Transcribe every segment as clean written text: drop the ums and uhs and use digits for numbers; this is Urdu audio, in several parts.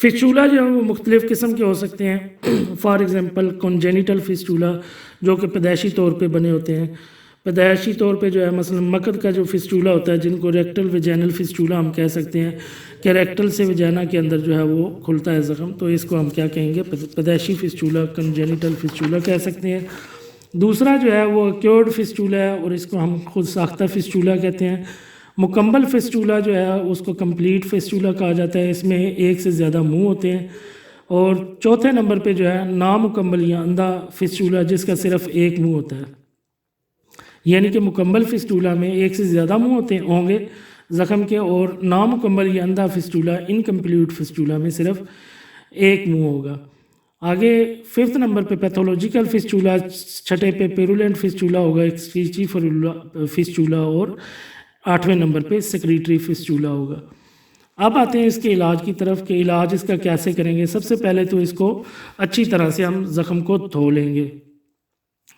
فسچولا جو ہے وہ مختلف قسم کے ہو سکتے ہیں، فار ایگزامپل کنجینیٹل فسچولا جو کہ پیدائشی طور پہ بنے ہوتے ہیں، پیدائشی طور پہ جو ہے مثلا مکد کا جو فسچولا ہوتا ہے جن کو ریکٹل ویجینل فسچولا ہم کہہ سکتے ہیں کہ ریکٹل سے ویجینا کے اندر جو ہے وہ کھلتا ہے زخم، تو اس کو ہم کیا کہیں گے، پیدائشی فسچولا کنجینیٹل فسچولا کہہ سکتے ہیں۔ دوسرا جو ہے وہ ایکیورڈ فسچولا ہے اور اس کو ہم خود ساختہ فسچولا کہتے ہیں۔ مکمل فسچولا جو ہے اس کو کمپلیٹ فسچولا کہا جاتا ہے، اس میں ایک سے زیادہ منہ ہوتے ہیں۔ اور چوتھے نمبر پہ جو ہے نامکمل یا اندھا فسچولا جس کا صرف ایک منہ ہوتا ہے، یعنی کہ مکمل فسچولا میں ایک سے زیادہ منہ ہوتے ہوں گے زخم کے، اور نامکمل یا اندھا فسچولا انکمپلیٹ فسچولا میں صرف ایک منہ ہوگا۔ آگے 5 نمبر پہ پیتھولوجیکل فسچولا، چھٹے پہ پیرولینٹ فسچولا ہوگا، ایکسکریٹری فسچولا، اور 8ویں نمبر پہ سیکریٹری فسچولا ہوگا۔ اب آتے ہیں اس کے علاج کی طرف کہ علاج اس کا کیسے کریں گے۔ سب سے پہلے تو اس کو اچھی طرح سے ہم زخم کو دھو لیں گے۔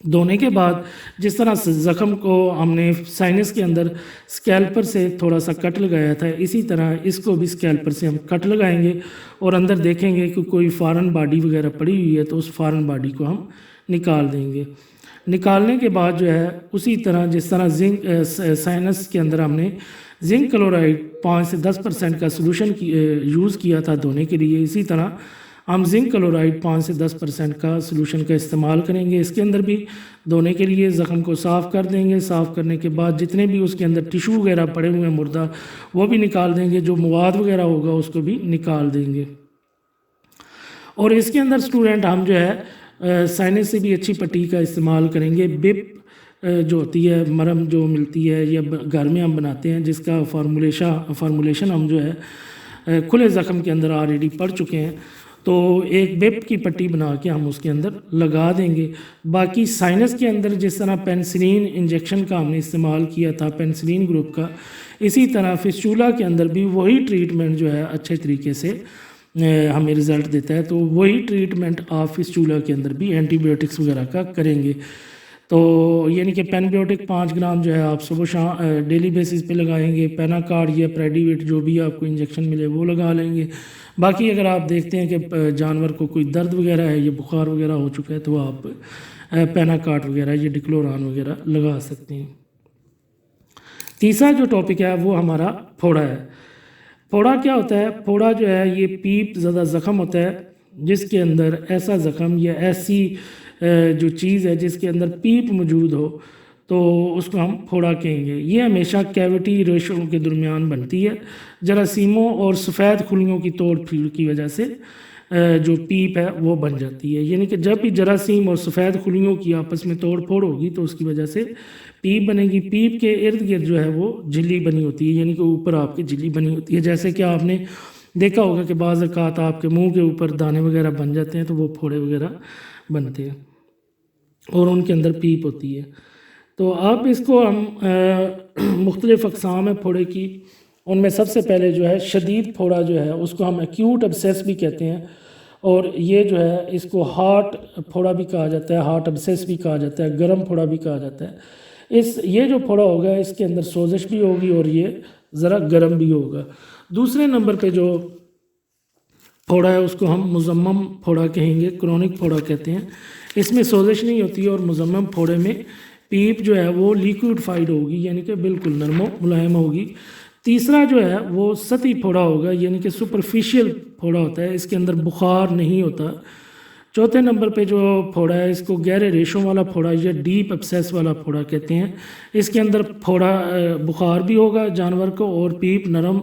دھونے کے بعد جس طرح زخم کو ہم نے سائنس کے اندر اسکیلپر سے تھوڑا سا کٹ لگایا تھا، اسی طرح اس کو بھی اسکیلپر سے ہم کٹ لگائیں گے اور اندر دیکھیں گے کہ کوئی فارن باڈی وغیرہ پڑی ہوئی ہے تو اس فارن باڈی کو ہم نکال دیں گے۔ نکالنے کے بعد جو ہے اسی طرح جس طرح زنک سائنس کے اندر ہم نے زنک کلورائڈ 5 سے 10% کا سلوشن یوز کیا تھا دھونے کے لیے، اسی طرح ہم زنک کلورائڈ 5 سے 10% کا سلوشن کا استعمال کریں گے اس کے اندر بھی دھونے کے لیے۔ زخم کو صاف کر دیں گے، صاف کرنے کے بعد جتنے بھی اس کے اندر ٹیشو وغیرہ پڑے ہوئے ہیں مردہ وہ بھی نکال دیں گے، جو مواد وغیرہ ہوگا اس کو بھی نکال دیں گے۔ اور اس کے اندر اسٹوڈنٹ ہم جو ہے سائنس سے بھی اچھی پٹی کا استعمال کریں گے۔ بپ جو ہوتی ہے مرم جو ملتی ہے یا گھر میں ہم بناتے ہیں، جس کا فارمولیشن ہم جو ہے کھلے زخم کے اندر آلریڈی پڑھ چکے ہیں، تو ایک بپ کی پٹی بنا کے ہم اس کے اندر لگا دیں گے۔ باقی سائنس کے اندر جس طرح پینسلین انجیکشن کا ہم نے استعمال کیا تھا، پینسلین گروپ کا، اسی طرح فسچولا کے اندر بھی وہی ٹریٹمنٹ جو ہے اچھے طریقے سے ہمیں رزلٹ دیتا ہے، تو وہی ٹریٹمنٹ آپ فسچولا کے اندر بھی اینٹی بایوٹکس وغیرہ کا کریں گے۔ تو یعنی کہ پین بیوٹک 5 گرام جو ہے آپ صبح شام ڈیلی بیسس پہ لگائیں گے، پیناکارڈ یا پریڈیویٹ جو بھی آپ کو انجیکشن ملے وہ لگا لیں گے۔ باقی اگر آپ دیکھتے ہیں کہ جانور کو کوئی درد وغیرہ ہے یا بخار وغیرہ ہو چکا ہے تو آپ پیناکارڈ وغیرہ یا ڈکلوران وغیرہ لگا سکتے ہیں۔ تیسرا جو ٹاپک ہے وہ ہمارا پھوڑا ہے۔ پھوڑا کیا ہوتا ہے؟ پھوڑا جو ہے یہ پیپ زدہ زخم ہوتا ہے جس کے اندر ایسا زخم یا ایسی جو چیز ہے جس کے اندر پیپ موجود ہو تو اس کو ہم پھوڑا کہیں گے۔ یہ ہمیشہ کیوٹی ریشوں کے درمیان بنتی ہے، جراثیموں اور سفید خلیوں کی توڑ پھوڑ کی وجہ سے جو پیپ ہے وہ بن جاتی ہے۔ یعنی کہ جب بھی جراثیم اور سفید خلیوں کی آپس میں توڑ پھوڑ ہوگی تو اس کی وجہ سے پیپ بنے گی۔ پیپ کے ارد گرد جو ہے وہ جھلی بنی ہوتی ہے، یعنی کہ اوپر آپ کی جھلی بنی ہوتی ہے، جیسے کہ آپ نے دیکھا ہوگا کہ بعض اوقات آپ کے منہ کے اوپر دانے وغیرہ بن جاتے ہیں تو وہ پھوڑے وغیرہ بنتے ہیں اور ان کے اندر پیپ ہوتی ہے۔ تو اب اس کو ہم مختلف اقسام ہے پھوڑے کی، ان میں سب سے پہلے جو ہے شدید پھوڑا جو ہے اس کو ہم ایکیوٹ ابسیس بھی کہتے ہیں، اور یہ جو ہے اس کو ہارٹ پھوڑا بھی کہا جاتا ہے، ہارٹ ابسیس بھی کہا جاتا ہے، گرم پھوڑا بھی کہا جاتا ہے۔ یہ جو پھوڑا ہوگا اس کے اندر سوزش بھی ہوگی اور یہ ذرا گرم بھی ہوگا۔ دوسرے نمبر پہ جو پھوڑا ہے اس کو ہم مزمم پھوڑا کہیں گے، کرونک پھوڑا کہتے ہیں۔ اس میں سوزش نہیں ہوتی اور مزمم پھوڑے میں پیپ جو ہے وہ لیکوڈ فائڈ ہوگی، یعنی کہ بالکل نرم و ملائم ہوگی۔ تیسرا جو ہے وہ سطحی پھوڑا ہوگا، یعنی کہ سپرفیشل پھوڑا ہوتا ہے، اس کے اندر بخار نہیں ہوتا۔ چوتھے نمبر پہ جو پھوڑا ہے اس کو گہرے ریشوں والا پھوڑا یا ڈیپ ابسیس والا پھوڑا کہتے ہیں۔ اس کے اندر پھوڑا بخار بھی ہوگا جانور کو اور پیپ نرم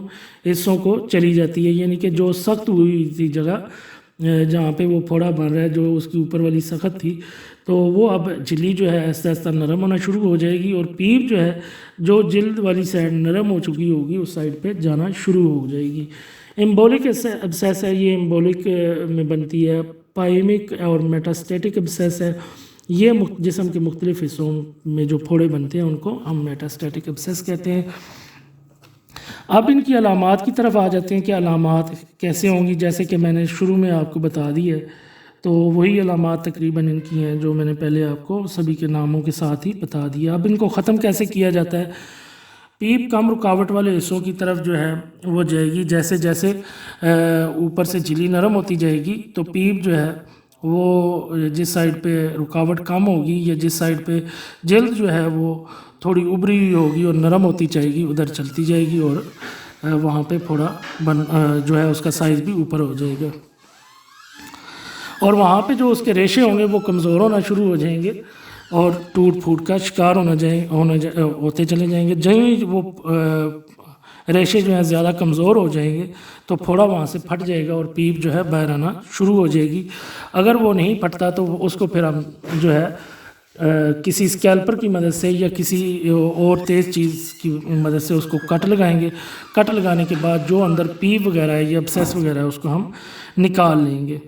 حصوں کو چلی جاتی ہے، یعنی کہ جو سخت ہوئی تھی جگہ جہاں پہ وہ پھوڑا بن رہا ہے، جو اس کی اوپر والی سخت تھی، تو وہ اب جھلی جو ہے آہستہ آہستہ نرم ہونا شروع ہو جائے گی، اور پیپ جو ہے جو جلد والی سائڈ نرم ہو چکی ہوگی اس سائڈ پہ جانا شروع ہو جائے گی۔ ایمبولک ابسیس ہے، یہ ایمبولک میں بنتی ہے۔ پائمک اور میٹاسٹیٹک ابسیس ہے، یہ جسم کے مختلف حصوں میں جو پھوڑے بنتے ہیں ان کو ہم میٹاسٹیٹک ابسیس کہتے ہیں۔ اب ان کی علامات کی طرف آ جاتے ہیں کہ علامات کیسے ہوں گی، جیسے کہ میں نے شروع میں آپ کو بتا دی ہے، تو وہی علامات تقریباً ان کی ہیں جو میں نے پہلے آپ کو سبھی کے ناموں کے ساتھ ہی بتا دیا۔ اب ان کو ختم کیسے کیا جاتا ہے؟ پیپ کم رکاوٹ والے حصوں کی طرف جو ہے وہ جائے گی. جیسے جیسے اوپر سے جھلی نرم ہوتی جائے گی تو پیپ جو ہے وہ جس سائڈ پہ رکاوٹ کم ہوگی یا جس سائڈ پہ جلد جو ہے وہ تھوڑی ابری ہوئی ہوگی اور نرم ہوتی جائے گی ادھر چلتی جائے گی اور وہاں پہ پھوڑا جو ہے اس کا سائز بھی اوپر ہو جائے گا. اور وہاں پہ جو اس کے ریشے ہوں گے وہ کمزور ہونا شروع ہو جائیں گے اور ٹوٹ پھوٹ کا شکار ہوتے چلے جائیں گے. جہیں وہ ریشے جو ہیں زیادہ کمزور ہو جائیں گے تو پھوڑا وہاں سے پھٹ جائے گا اور پیپ جو ہے باہر آنا شروع ہو جائے گی. اگر وہ نہیں پھٹتا تو اس کو پھر ہم جو ہے کسی اسکیلپر کی مدد سے یا کسی اور تیز چیز کی مدد سے اس کو کٹ لگائیں گے. کٹ لگانے کے بعد جو اندر پیپ وغیرہ ہے یا ابسیس وغیرہ ہے اس کو ہم نکال لیں گے.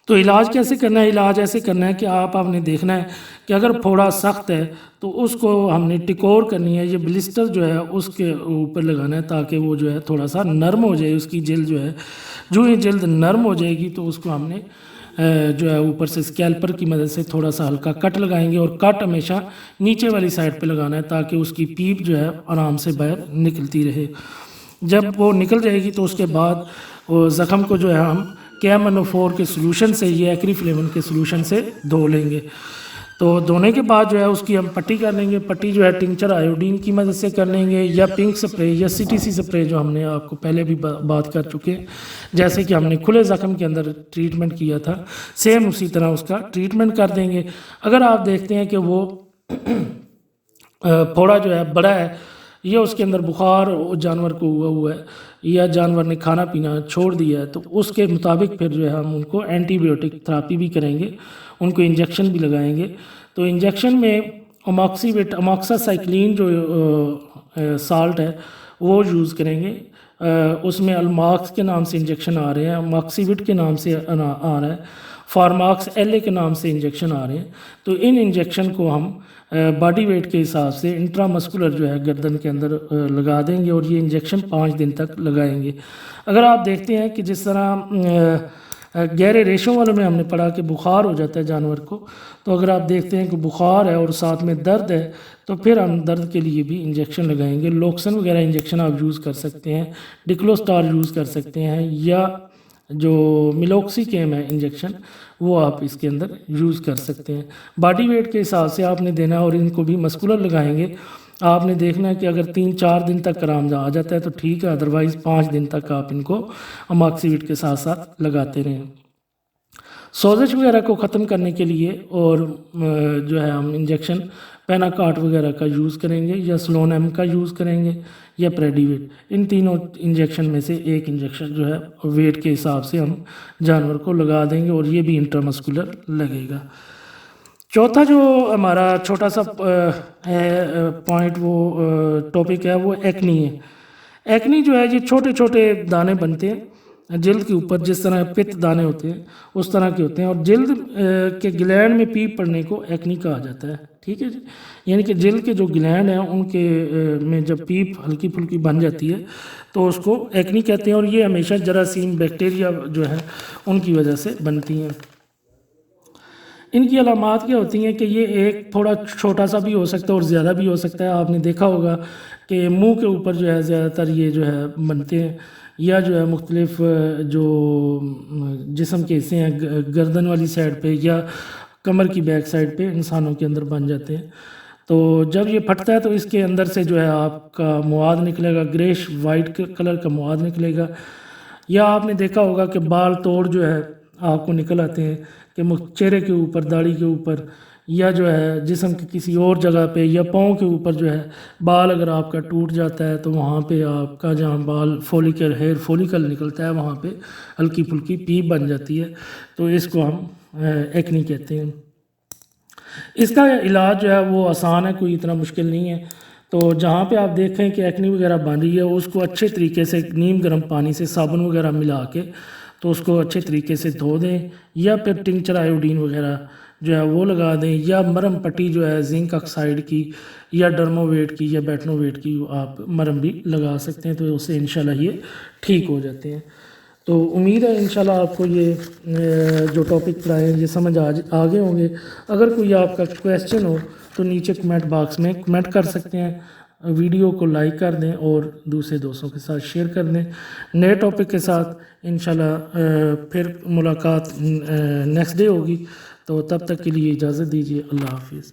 تو علاج کیسے کرنا ہے؟ علاج ایسے کرنا ہے کہ آپ نے دیکھنا ہے کہ اگر پھوڑا سخت ہے تو اس کو ہم نے ٹکور کرنی ہے. یہ بلسٹر جو ہے اس کے اوپر لگانا ہے تاکہ وہ جو ہے تھوڑا سا نرم ہو جائے. اس کی جلد جو ہے جو ہی جلد نرم ہو جائے گی تو اس کو ہم نے جو ہے اوپر سے اسکیلپر کی مدد سے تھوڑا سا ہلکا کٹ لگائیں گے. اور کٹ ہمیشہ نیچے والی سائڈ پہ لگانا ہے تاکہ اس کی پیپ جو ہے آرام سے باہر نکلتی رہے. جب وہ نکل جائے گی تو اس کے بعد وہ زخم کو جو ہے ہم KMnO4 کے سلوشن سے یا ایکریفلیون کے سلوشن سے دھو لیں گے. تو دھونے کے بعد جو ہے اس کی ہم پٹی کر لیں گے. پٹی جو ہے ٹنکچر آیوڈین کی مدد سے کر لیں گے یا پنک سپرے یا CTC سپرے جو ہم نے آپ کو پہلے بھی بات کر چکے ہیں. جیسے کہ ہم نے کھلے زخم کے اندر ٹریٹمنٹ کیا تھا سیم اسی طرح اس کا ٹریٹمنٹ کر دیں گے. اگر آپ دیکھتے ہیں کہ وہ پھوڑا جو ہے بڑا ہے یا اس کے اندر بخار جانور کو ہوا ہے یا جانور نے کھانا پینا چھوڑ دیا ہے تو اس کے مطابق پھر جو ہے ہم ان کو اینٹی بایوٹک تھراپی بھی کریں گے. ان کو انجیکشن بھی لگائیں گے. تو انجیکشن میں اماکساسائکلین جو سالٹ ہے وہ یوز کریں گے. اس میں الماکس کے نام سے انجیکشن آ رہے ہیں, اماکسیوٹ کے نام سے آ رہا ہے, فارماکس LA کے نام سے انجیکشن آ رہے ہیں. تو ان انجیکشن کو ہم باڈی ویٹ کے حساب سے انٹرا مسکولر جو ہے گردن کے اندر لگا دیں گے اور یہ انجیکشن 5 دن تک لگائیں گے. اگر آپ دیکھتے ہیں کہ جس طرح گہرے ریشوں والوں میں ہم نے پڑھا کہ بخار ہو جاتا ہے جانور کو, تو اگر آپ دیکھتے ہیں کہ بخار ہے اور ساتھ میں درد ہے تو پھر ہم درد کے لیے بھی انجیکشن لگائیں گے. لوکسن وغیرہ انجیکشن آپ یوز کر سکتے ہیں, ڈکلوسٹار یوز کر سکتے ہیں یا جو ملوکسی کیم ہے انجیکشن وہ آپ اس کے اندر یوز کر سکتے ہیں. باڈی ویٹ کے حساب سے آپ نے دینا ہے اور ان کو بھی مسکولر لگائیں گے. آپ نے دیکھنا ہے کہ اگر 3-4 دن تک آرام آ جاتا ہے تو ٹھیک ہے, ادروائز 5 دن تک آپ ان کو اماکسیوٹ کے ساتھ ساتھ لگاتے رہیں. سوزش وغیرہ کو ختم کرنے کے لیے اور جو ہے ہم انجیکشن پیناکارٹ وغیرہ کا یوز کریں گے یا سلون ایم کا یوز کریں گے یا پریڈیویٹ. ان تینوں انجیکشن میں سے ایک انجیکشن جو ہے ویٹ کے حساب سے ہم جانور کو لگا دیں گے اور یہ بھی انٹرامسکولر لگے گا. چوتھا جو ہمارا چھوٹا سا پوائنٹ وہ ٹاپک ہے وہ ایکنی ہے. ایکنی جو ہے یہ چھوٹے چھوٹے دانے بنتے ہیں جلد کے اوپر, جس طرح پت دانے ہوتے ہیں اس طرح کے ہوتے ہیں اور جلد کے گلینڈ میں پیپ پڑنے کو ایکنی کہا جاتا ہے. ٹھیک ہے جی, یعنی کہ جلد کے جو گلینڈ ہیں ان کے میں جب پیپ ہلکی پھلکی بن جاتی ہے تو اس کو ایکنی کہتے ہیں اور یہ ہمیشہ جراثیم بیکٹیریا جو ہے ان کی وجہ سے بنتی ہیں. ان کی علامات کیا ہوتی ہیں کہ یہ ایک تھوڑا چھوٹا سا بھی ہو سکتا ہے اور زیادہ بھی ہو سکتا ہے. آپ نے دیکھا ہوگا کہ منہ کے اوپر جو ہے زیادہ تر یہ جو ہے بنتے ہیں یا جو ہے مختلف جو جسم کے حصے ہیں گردن والی سائڈ پہ یا کمر کی بیک سائڈ پہ انسانوں کے اندر بن جاتے ہیں. تو جب یہ پھٹتا ہے تو اس کے اندر سے جو ہے آپ کا مواد نکلے گا, گریش وائٹ کلر کا مواد نکلے گا. یا آپ نے دیکھا ہوگا کہ بال توڑ جو ہے آپ کو نکل آتے ہیں کہ چہرے کے اوپر, داڑھی کے اوپر یا جو ہے جسم کی کسی اور جگہ پہ یا پاؤں کے اوپر جو ہے بال اگر آپ کا ٹوٹ جاتا ہے تو وہاں پہ آپ کا جہاں بال فولیکل ہیئر فولیکل نکلتا ہے وہاں پہ ہلکی پھلکی پیپ بن جاتی ہے. تو اس کو ہم ایکنی کہتے ہیں. اس کا علاج جو ہے وہ آسان ہے, کوئی اتنا مشکل نہیں ہے. تو جہاں پہ آپ دیکھیں کہ ایکنی وغیرہ بن رہی ہے اس کو اچھے طریقے سے نیم گرم پانی سے صابن وغیرہ ملا کے تو اس کو اچھے طریقے سے دھو دیں یا پھر ٹنکچر آیوڈین وغیرہ جو ہے وہ لگا دیں یا مرم پٹی جو ہے زنک آکسائڈ کی یا ڈرموویٹ کی یا بیٹنوویٹ کی آپ مرم بھی لگا سکتے ہیں. تو اس سے انشاءاللہ یہ ٹھیک ہو جاتے ہیں. تو امید ہے انشاءاللہ آپ کو یہ جو ٹاپک پڑھائے ہیں یہ سمجھ آگے ہوں گے. اگر کوئی آپ کا کویسچن ہو تو نیچے کمنٹ باکس میں کمنٹ کر سکتے ہیں. ویڈیو کو لائک کر دیں اور دوسرے دوستوں کے ساتھ شیئر کر دیں. نئے ٹاپک کے ساتھ انشاءاللہ پھر ملاقات نیکسٹ ڈے ہوگی. تو تب تک کے لیے اجازت دیجیے. اللہ حافظ.